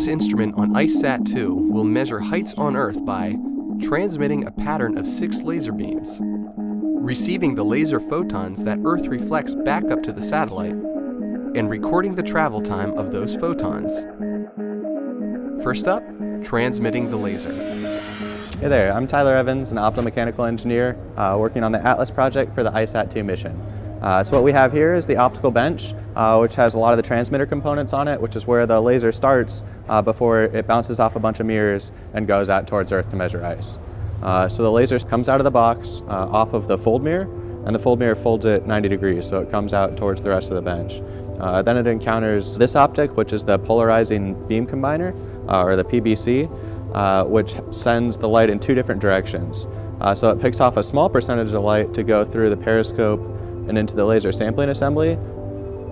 wireless instrument on ICESat-2 will measure heights on Earth by transmitting a pattern of 6 laser beams, receiving the laser photons that Earth reflects back up to the satellite, and recording the travel time of those photons. First up, transmitting the laser. Hey there, I'm Tyler Evans, an optomechanical engineer working on the Atlas project for the ICESat-2 mission. So what we have here is the optical bench, which has a lot of the transmitter components on it, which is where the laser starts before it bounces off a bunch of mirrors and goes out towards Earth to measure ice. So the laser comes out of the box off of the fold mirror, and the fold mirror folds it 90 degrees, so it comes out towards the rest of the bench. Then it encounters this optic, which is the polarizing beam combiner, or the PBC, which sends the light in 2 different directions. So it picks off a small percentage of light to go through the periscope and into the laser sampling assembly.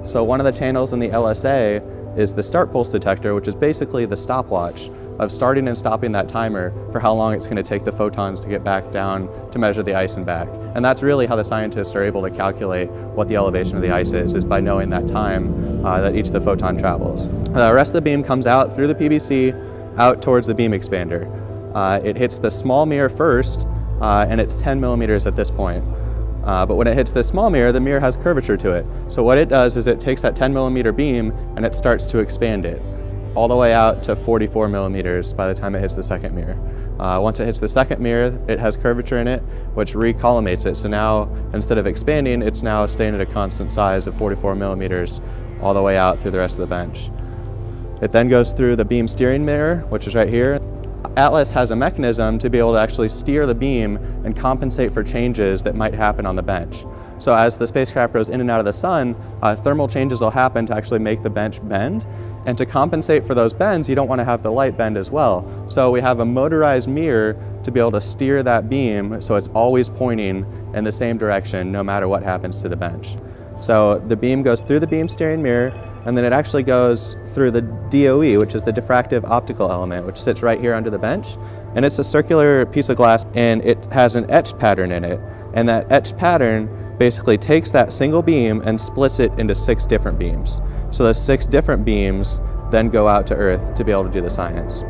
So one of the channels in the LSA is the start pulse detector, which is basically the stopwatch of starting and stopping that timer for how long it's going to take the photons to get back down to measure the ice and back. And that's really how the scientists are able to calculate what the elevation of the ice is by knowing that time that each of the photon travels. The rest of the beam comes out through the PBC, out towards the beam expander. It hits the small mirror first, and it's 10 millimeters at this point. But when it hits this small mirror, the mirror has curvature to it. So what it does is it takes that 10 millimeter beam and it starts to expand it all the way out to 44 millimeters by the time it hits the second mirror. Once it hits the second mirror, it has curvature in it, which recollimates it. So now, instead of expanding, it's now staying at a constant size of 44 millimeters all the way out through the rest of the bench. It then goes through the beam steering mirror, which is right here. Atlas has a mechanism to be able to actually steer the beam and compensate for changes that might happen on the bench. So as the spacecraft goes in and out of the sun, thermal changes will happen to actually make the bench bend. And to compensate for those bends, you don't want to have the light bend as well. So we have a motorized mirror to be able to steer that beam so it's always pointing in the same direction no matter what happens to the bench. So the beam goes through the beam steering mirror, and then it actually goes through the DOE, which is the diffractive optical element, which sits right here under the bench. And it's a circular piece of glass, and it has an etched pattern in it. And that etched pattern basically takes that single beam and splits it into 6 different beams. So those 6 different beams then go out to Earth to be able to do the science.